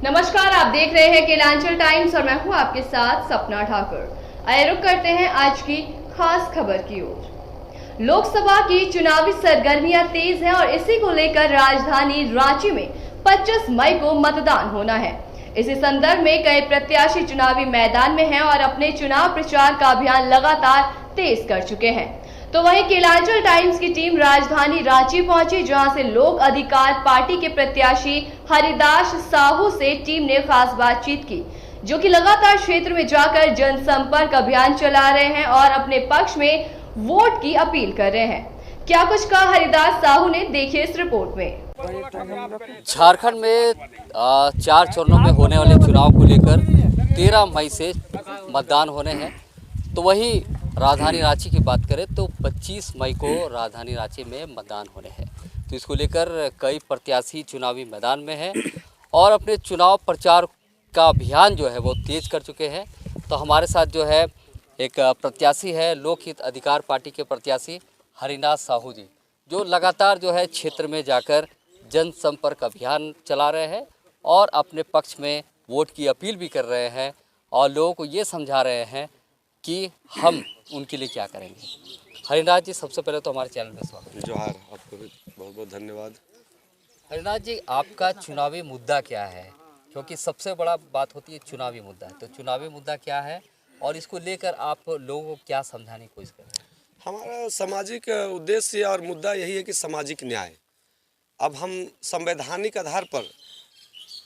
नमस्कार, आप देख रहे हैं केलांचल टाइम्स और मैं हूं आपके साथ सपना ठाकुर। आइए रुक करते हैं आज की खास खबर की ओर। लोकसभा की चुनावी सरगर्मियां तेज हैं और इसी को लेकर राजधानी रांची में 25 मई को मतदान होना है। इसी संदर्भ में कई प्रत्याशी चुनावी मैदान में हैं और अपने चुनाव प्रचार का अभियान लगातार तेज कर चुके हैं। तो वहीं केलांचल टाइम्स की टीम राजधानी रांची पहुंची, जहां से लोक अधिकार पार्टी के प्रत्याशी हरिदास साहू से टीम ने खास बातचीत की, जो कि लगातार क्षेत्र में जाकर जनसंपर्क अभियान चला रहे हैं और अपने पक्ष में वोट की अपील कर रहे हैं। क्या कुछ कहा हरिदास साहू ने, देखिए इस रिपोर्ट में। झारखंड में 4 चरणों में होने वाले चुनाव को लेकर 13 मई से मतदान होने हैं। तो वहीं राजधानी रांची की बात करें तो 25 मई को राजधानी रांची में मतदान होने हैं। तो इसको लेकर कई प्रत्याशी चुनावी मैदान में हैं और अपने चुनाव प्रचार का अभियान जो है वो तेज कर चुके हैं। तो हमारे साथ जो है एक प्रत्याशी है, लोकहित अधिकार पार्टी के प्रत्याशी हरिदास साहू जी, जो लगातार जो है क्षेत्र में जाकर जनसंपर्क अभियान चला रहे हैं और अपने पक्ष में वोट की अपील भी कर रहे हैं और लोगों को ये समझा रहे हैं कि हम उनके लिए क्या करेंगे। हरिदास जी, सबसे पहले तो हमारे चैनल में स्वागत। जोहार, आपको भी बहुत बहुत धन्यवाद। हरिदास जी, आपका चुनावी मुद्दा क्या है? क्योंकि सबसे बड़ा बात होती है चुनावी मुद्दा, तो चुनावी मुद्दा क्या है और इसको लेकर आप लोगों को क्या समझाने की कोशिश कर रहे हैं? हमारा सामाजिक उद्देश्य और मुद्दा यही है कि सामाजिक न्याय। अब हम संवैधानिक आधार पर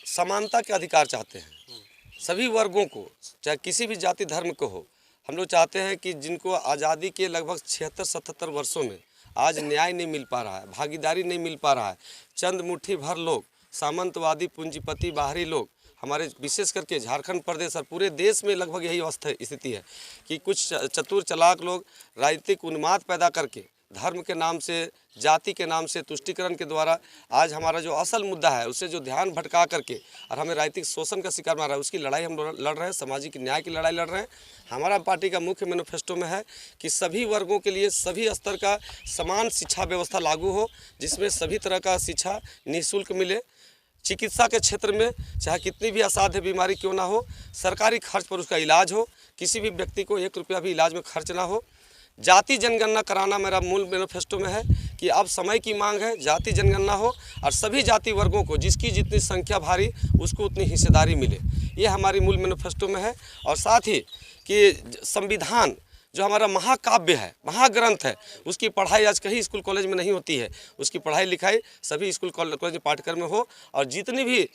समानता के अधिकार चाहते हैं सभी वर्गों को, चाहे किसी भी जाति धर्म को हो। हम लोग चाहते हैं कि जिनको आज़ादी के लगभग 76-77 वर्षों में आज न्याय नहीं मिल पा रहा है, भागीदारी नहीं मिल पा रहा है, चंद मुट्ठी भर लोग, सामंतवादी पूंजीपति बाहरी लोग, हमारे विशेष करके झारखंड प्रदेश और पूरे देश में लगभग यही अवस्था स्थिति है कि कुछ चतुर चालाक लोग राजनीतिक उन्माद पैदा करके धर्म के नाम से, जाति के नाम से, तुष्टीकरण के द्वारा आज हमारा जो असल मुद्दा है उससे जो ध्यान भटका करके और हमें राजनीतिक शोषण का शिकार बना रहा है, उसकी लड़ाई हम लड़ रहे हैं, सामाजिक न्याय की लड़ाई लड़ रहे हैं। हमारा पार्टी का मुख्य मैनिफेस्टो में है कि सभी वर्गों के लिए सभी स्तर का समान शिक्षा व्यवस्था लागू हो, जिसमें सभी तरह का शिक्षा निःशुल्क मिले। चिकित्सा के क्षेत्र में चाहे कितनी भी असाध्य बीमारी क्यों ना हो, सरकारी खर्च पर उसका इलाज हो, किसी भी व्यक्ति को 1 रुपया भी इलाज में खर्च ना हो। जाति जनगणना कराना मेरा मूल मैनिफेस्टो में है कि अब समय की मांग है, जाति जनगणना हो और सभी जाति वर्गों को जिसकी जितनी संख्या भारी उसको उतनी हिस्सेदारी मिले। ये हमारी मूल मैनिफेस्टो में है। और साथ ही कि संविधान जो हमारा महाकाव्य है, महाग्रंथ है, उसकी पढ़ाई आज कहीं स्कूल कॉलेज में नहीं होती है। उसकी पढ़ाई लिखाई सभी स्कूल कॉलेज पाठ्यक्रम में हो और जितनी भी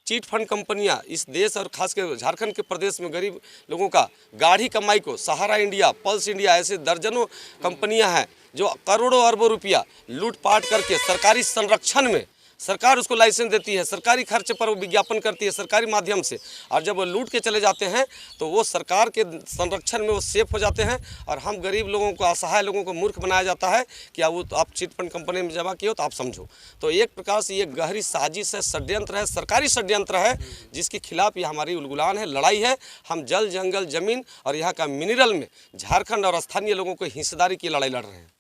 चीट फंड कंपनियां इस देश और खासकर झारखंड के प्रदेश में गरीब लोगों का गाढ़ी कमाई को, सहारा इंडिया, पल्स इंडिया, ऐसे दर्जनों कंपनियां हैं जो करोड़ों अरबों रुपया लूटपाट करके सरकारी संरक्षण में, सरकार उसको लाइसेंस देती है, सरकारी खर्च पर वो विज्ञापन करती है सरकारी माध्यम से, और जब वो लूट के चले जाते हैं तो वो सरकार के संरक्षण में वो सेफ हो जाते हैं और हम गरीब लोगों को, असहाय लोगों को मूर्ख बनाया जाता है कि वो तो आप चिट फंड कंपनी में जमा किए हो तो आप समझो। तो एक प्रकार से ये गहरी साजिश है, षड्यंत्र है, सरकारी षड्यंत्र है, जिसके खिलाफ ये हमारी उलगुलान है, लड़ाई है। हम जल, जंगल, जमीन और यहाँ का मिनरल में झारखंड और स्थानीय लोगों को हिस्सेदारी की लड़ाई लड़ रहे हैं।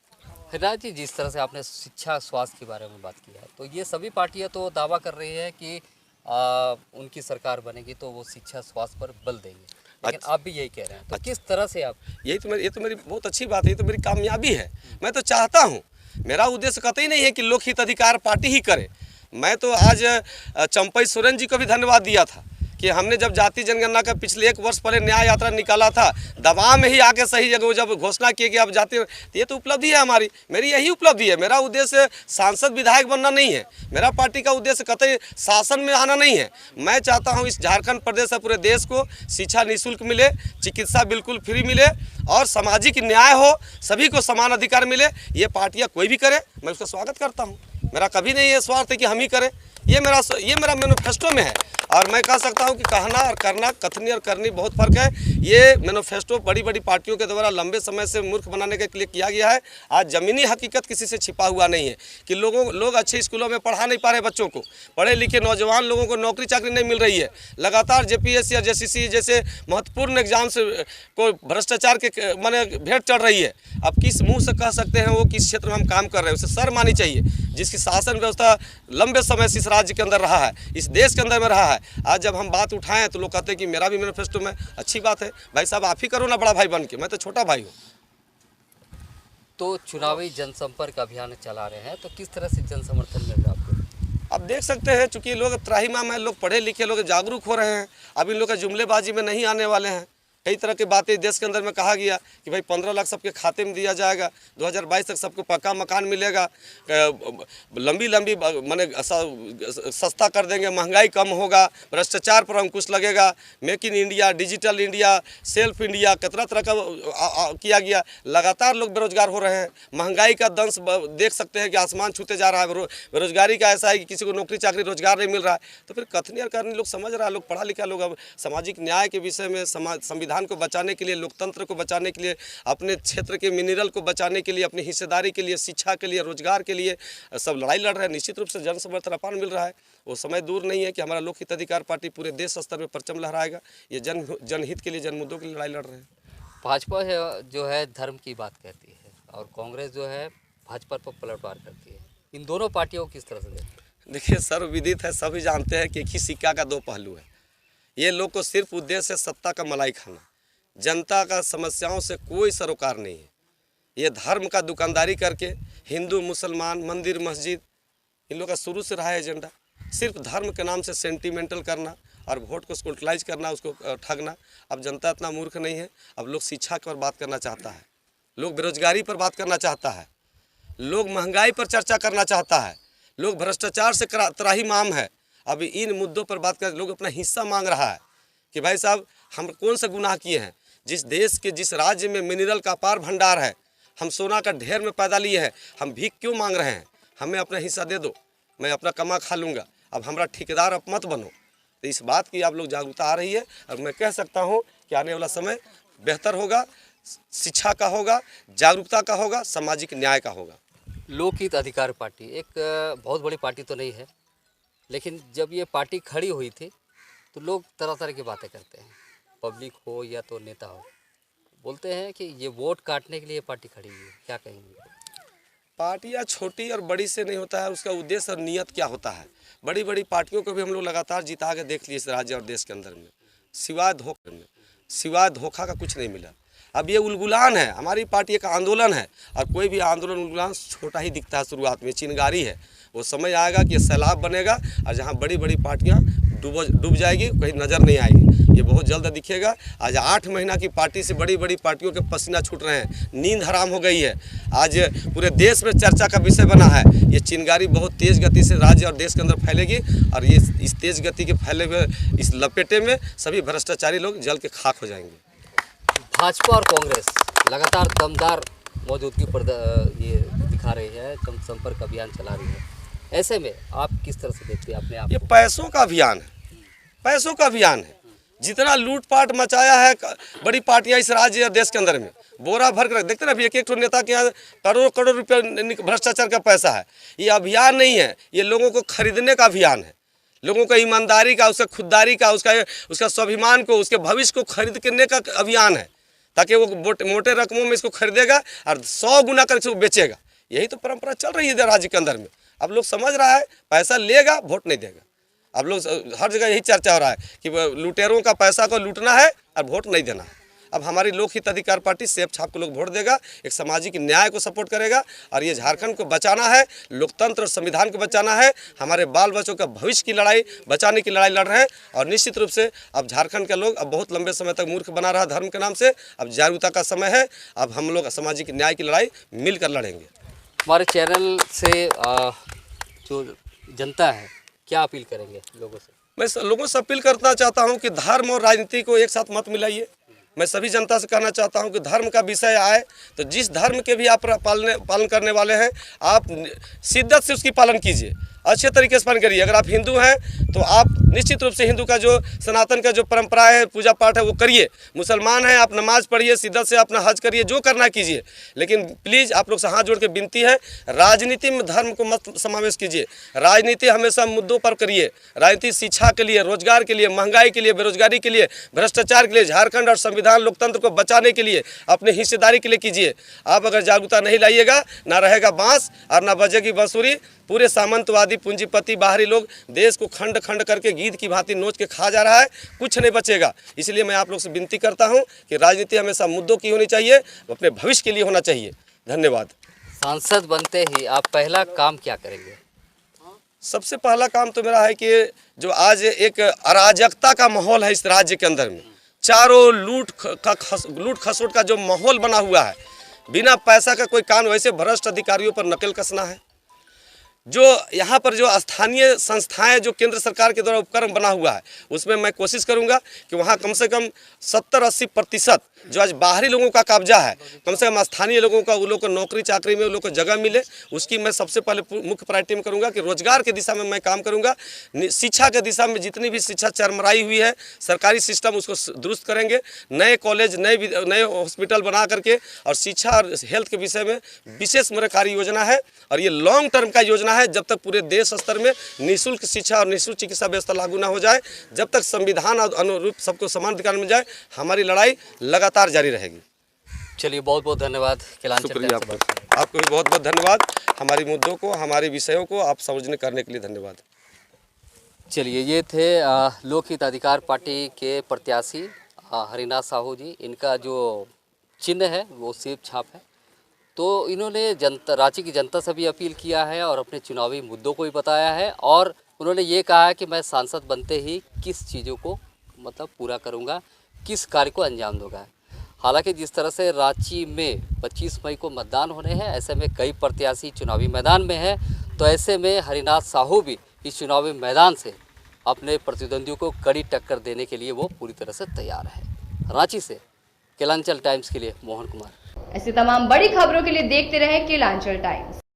हरिदास जी, जिस तरह से आपने शिक्षा स्वास्थ्य के बारे में बात की है, तो ये सभी पार्टियां तो दावा कर रही है कि उनकी सरकार बनेगी तो वो शिक्षा स्वास्थ्य पर बल देंगे, लेकिन आप भी यही कह रहे हैं। तो किस तरह से आप? ये तो मेरी बहुत अच्छी बात है, ये तो मेरी कामयाबी है। मैं तो चाहता हूँ, मेरा उद्देश्य कतई नहीं है कि लोकहित अधिकार पार्टी ही करे। मैं तो आज चंपई सोरेन जी को भी धन्यवाद दिया था कि हमने जब जाति जनगणना का पिछले 1 वर्ष पहले न्याय यात्रा निकाला था, दबाव में ही आके सही जगह जब घोषणा की कि अब जाति, ये तो उपलब्धि है हमारी, मेरी यही उपलब्धि है। मेरा उद्देश्य सांसद विधायक बनना नहीं है, मेरा पार्टी का उद्देश्य कतई शासन में आना नहीं है। मैं चाहता हूँ इस झारखंड प्रदेश और पूरे देश को शिक्षा निःशुल्क मिले, चिकित्सा बिल्कुल फ्री मिले और सामाजिक न्याय हो, सभी को समान अधिकार मिले। ये पार्टियाँ कोई भी करे, मैं उसका स्वागत करता हूँ। मेरा कभी नहीं ये स्वार्थ है कि हम ही करें, ये मेरा मैनिफेस्टो में है। और मैं कह सकता हूं कि कहना और करना, कथनी और करनी बहुत फर्क है। ये मैनिफेस्टो बड़ी बड़ी पार्टियों के द्वारा लंबे समय से मूर्ख बनाने के लिए किया गया है। आज ज़मीनी हकीकत किसी से छिपा हुआ नहीं है कि लोग अच्छे स्कूलों में पढ़ा नहीं पा रहे, बच्चों को, पढ़े लिखे नौजवान लोगों को नौकरी चाकरी नहीं मिल रही है। लगातार जेपीएससी या जेसीसी जैसे महत्वपूर्ण एग्जाम से को भ्रष्टाचार के माने भेंट चढ़ रही है। अब किस मुँह से कह सकते हैं वो किस क्षेत्र में हम काम कर रहे हैं, उसे शर्म आनी चाहिए। जिसकी शासन व्यवस्था लंबे समय से इस राज्य के अंदर रहा है, इस देश के अंदर में रहा है। आज जब हम बात उठाएं तो लोग कहते हैं कि मेरा भी मैनिफेस्टो में, अच्छी बात है भाई साहब, आप ही करो ना बड़ा भाई बन के, मैं तो छोटा भाई हूँ। तो चुनावी जनसंपर्क अभियान चला रहे हैं, तो किस तरह से जन समर्थन मिल रहा है आपको? अब देख सकते हैं, चूंकि लोग त्राहिमाम है, लोग पढ़े लिखे लोग जागरूक हो रहे हैं। अब इन लोग का जुमलेबाजी में नहीं आने वाले हैं। कई तरह की बातें देश के अंदर में कहा गया कि भाई 15 लाख सबके खाते में दिया जाएगा, 2022 तक सबको पक्का मकान मिलेगा, लंबी माने सस्ता कर देंगे, महंगाई कम होगा, भ्रष्टाचार पर अंकुश लगेगा, make in India, digital India, self India, कितना तरह का किया गया। लगातार लोग बेरोजगार हो रहे हैं, महंगाई का दंश देख सकते हैं कि आसमान छूते जा रहा है। बेरोजगारी का ऐसा है कि किसी को नौकरी चाकरी रोजगार नहीं मिल रहा है। तो फिर कथनी और करनी लोग समझ रहा है, लोग पढ़ा लिखा लोग अब सामाजिक न्याय के विषय में, संविधान को बचाने के लिए, लोकतंत्र को बचाने के लिए, अपने क्षेत्र के मिनरल को बचाने के लिए, अपनी हिस्सेदारी के लिए, शिक्षा के लिए, रोजगार के लिए सब लड़ाई लड़ रहे हैं। निश्चित रूप से जन समर्थन अपार मिल रहा है। वो समय दूर नहीं है कि हमारा लोक हित अधिकार पार्टी पूरे देश स्तर पर परचम लहराएगा। ये जनहित के लिए, जन मुद्दों के लिए लड़ाई लड़ रहे हैं। भाजपा जो है धर्म की बात कहती है और कांग्रेस जो है भाजपा पर पलटवार करती है। इन दोनों पार्टियों को किस तरह से देखते हैं? देखिए, सर्वविदित है, सभी जानते हैं कि एक ही सिक्का का दो पहलू है। ये लोग को सिर्फ उद्देश्य है सत्ता का मलाई खाना, जनता का समस्याओं से कोई सरोकार नहीं है। ये धर्म का दुकानदारी करके हिंदू मुसलमान, मंदिर मस्जिद, इन लोग का शुरू से रहा है एजेंडा। सिर्फ धर्म के नाम से सेंटिमेंटल करना और वोट को स्कूटलाइज करना, उसको ठगना। अब जनता इतना मूर्ख नहीं है। अब लोग शिक्षा पर बात करना चाहता है, लोग बेरोजगारी पर बात करना चाहता है, लोग महंगाई पर चर्चा करना चाहता है, लोग भ्रष्टाचार से त्राहिमाम है। अब इन मुद्दों पर बात कर लोग अपना हिस्सा मांग रहा है कि भाई साहब, हम कौन सा गुनाह किए हैं? जिस देश के, जिस राज्य में मिनरल का अपार भंडार है, हम सोना का ढेर में पैदा लिए हैं, हम भीख क्यों मांग रहे हैं? हमें अपना हिस्सा दे दो, मैं अपना कमा खा लूँगा, अब हमारा ठेकेदार अब मत बनो। तो इस बात की आप लोग जागरूकता आ रही है और मैं कह सकता हूँ कि आने वाला समय बेहतर होगा, शिक्षा का होगा, जागरूकता का होगा, सामाजिक न्याय का होगा। लोकहित अधिकार पार्टी एक बहुत बड़ी पार्टी तो नहीं है, लेकिन जब ये पार्टी खड़ी हुई थी तो लोग तरह तरह की बातें करते हैं, पब्लिक हो या तो नेता हो, बोलते हैं कि ये वोट काटने के लिए पार्टी खड़ी हुई है। क्या कहेंगे? पार्टियाँ छोटी और बड़ी से नहीं होता है, उसका उद्देश्य और नियत क्या होता है। बड़ी बड़ी पार्टियों को भी हम लोग लगातार जिता के देख लिए इस राज्य और देश के अंदर में, सिवाय धोखा का कुछ नहीं मिला। अब ये उलगुलान है, हमारी पार्टी एक आंदोलन है और कोई भी आंदोलन उलगुलान छोटा ही दिखता है शुरुआत में, चिनगारी है। वो समय आएगा कि ये सैलाब बनेगा और जहाँ बड़ी बड़ी पार्टियाँ डूब जाएगी, कहीं नज़र नहीं आएगी। ये बहुत जल्द दिखेगा। आज 8 महीना की पार्टी से बड़ी बड़ी पार्टियों के पसीना छूट रहे हैं, नींद हराम हो गई है। आज पूरे देश में चर्चा का विषय बना है। ये चिनगारी बहुत तेज़ गति से राज्य और देश के अंदर फैलेगी और ये इस तेज़ गति के फैले हुए इस लपेटे में सभी भ्रष्टाचारी लोग जल के खाक हो जाएंगे। भाजपा और कांग्रेस लगातार दमदार मौजूदगी पर ये दिखा रही है, जनसंपर्क अभियान चला रही है। ऐसे में आप किस तरह से देखते हैं अपने आप? ये पैसों का अभियान है, पैसों का अभियान है। जितना लूटपाट मचाया है बड़ी पार्टियां इस राज्य और देश के अंदर में, बोरा भर कर देखते ना, अभी एक नेता के यहाँ करोड़ रुपये भ्रष्टाचार का पैसा है। ये अभियान नहीं है, ये लोगों को खरीदने का अभियान है। लोगों का ईमानदारी का, उसका खुददारी का, उसका स्वाभिमान को, उसके भविष्य को खरीद करने का अभियान है, ताकि वो मोटे रकमों में इसको खरीदेगा और 100 गुना करके इसको बेचेगा। यही तो परंपरा चल रही है राज्य के अंदर में। अब लोग समझ रहा है, पैसा लेगा वोट नहीं देगा। अब लोग हर जगह यही चर्चा हो रहा है कि लुटेरों का पैसा को लूटना है और वोट नहीं देना है। अब हमारी लोकहित अधिकार पार्टी सेब छाप को लोग वोट देगा, एक सामाजिक न्याय को सपोर्ट करेगा और ये झारखंड को बचाना है, लोकतंत्र और संविधान को बचाना है, हमारे बाल बच्चों का भविष्य की लड़ाई, बचाने की लड़ाई लड़ रहे हैं। और निश्चित रूप से अब झारखंड के लोग अब बहुत लंबे समय तक मूर्ख बना रहा धर्म के नाम से, अब जागरूकता का समय है। अब हम लोग सामाजिक न्याय की लड़ाई मिलकर लड़ेंगे। हमारे चैनल से जो जनता है, क्या अपील करेंगे लोगों से? मैं लोगों से अपील करना चाहता हूं कि धर्म और राजनीति को एक साथ मत मिलाइए। मैं सभी जनता से कहना चाहता हूं कि धर्म का विषय आए तो जिस धर्म के भी आप पालन करने वाले हैं, आप शिद्दत से उसकी पालन कीजिए, अच्छे तरीके से पालन करिए। अगर आप हिंदू हैं तो आप निश्चित रूप से हिंदू का जो सनातन का जो परंपरा है, पूजा पाठ है, वो करिए। मुसलमान हैं, आप नमाज पढ़िए, शिद्दत से अपना हज करिए, जो करना कीजिए, लेकिन प्लीज़ आप लोग से हाथ जोड़ के विनती है, राजनीति में धर्म को मत समावेश कीजिए। राजनीति हमेशा मुद्दों पर करिए। राजनीति शिक्षा के लिए, रोजगार के लिए, महंगाई के लिए, बेरोजगारी के लिए, भ्रष्टाचार के लिए, झारखंड और संविधान लोकतंत्र को बचाने के लिए, अपनी हिस्सेदारी के लिए कीजिए। आप अगर जागरूकता नहीं लाइएगा, ना रहेगा बांस और ना बजेगी बांसुरी। पूरे सामंतवादी पूंजीपति बाहरी लोग देश को खंड खंड करके गीध की भांति नोच के खा जा रहा है, कुछ नहीं बचेगा। इसलिए मैं आप लोग से विनती करता हूं कि राजनीति हमेशा मुद्दों की होनी चाहिए, अपने भविष्य के लिए होना चाहिए। धन्यवाद। सांसद बनते ही आप पहला काम क्या करेंगे? सबसे पहला काम तो मेरा है कि जो आज एक अराजकता का माहौल है इस राज्य के अंदर में, चारों लूट खसोट का जो माहौल बना हुआ है, बिना पैसा का कोई काम, वैसे भ्रष्ट अधिकारियों पर नकेल कसना है। जो यहाँ पर जो स्थानीय संस्थाएं जो केंद्र सरकार के द्वारा उपक्रम बना हुआ है, उसमें मैं कोशिश करूँगा कि वहाँ कम से कम 70-80% जो आज बाहरी लोगों का कब्जा है, कम से कम स्थानीय लोगों का, उन लोगों को नौकरी चाकरी में उन लोगों को जगह मिले। उसकी मैं सबसे पहले मुख्य प्रायोरिटी में करूँगा कि रोजगार की दिशा में मैं काम करूँगा। शिक्षा के दिशा में जितनी भी शिक्षा चरमराई हुई है, सरकारी सिस्टम उसको दुरुस्त करेंगे। नए कॉलेज, नए हॉस्पिटल बना करके, और शिक्षा और हेल्थ के विषय में विशेष मेरा कार्य योजना है, और ये लॉन्ग टर्म का योजना है। जब तक पूरे देश स्तर में निःशुल्क शिक्षा और निःशुल्क चिकित्सा व्यवस्था लागू ना हो जाए, जब तक संविधान अनुरूप सबको समान अधिकार मिल जाए, हमारी लड़ाई लगातार जारी रहेगी। चलिए, बहुत बहुत धन्यवाद। शुक्रिया आपको भी बहुत बहुत धन्यवाद। हमारी मुद्दों को, हमारे विषयों को आप सार्वजनिक करने के लिए धन्यवाद। चलिए, ये थे लोक हित अधिकार पार्टी के प्रत्याशी हरिनाथ साहू जी। इनका जो चिन्ह है वो सेब छाप है। तो इन्होंने रांची की जनता से भी अपील किया है और अपने चुनावी मुद्दों को भी बताया है, और उन्होंने ये कहा है कि मैं सांसद बनते ही किस चीज़ों को मतलब पूरा करूँगा, किस कार्य को अंजाम दूंगा। हालांकि जिस तरह से रांची में 25 मई को मतदान होने हैं, ऐसे में कई प्रत्याशी चुनावी मैदान में हैं, तो ऐसे में हरिनाथ साहू भी इस चुनावी मैदान से अपने प्रतिद्वंदियों को कड़ी टक्कर देने के लिए वो पूरी तरह से तैयार है। रांची से केलांचल टाइम्स के लिए मोहन कुमार। ऐसी तमाम बड़ी खबरों के लिए देखते रहें केलांचल टाइम्स।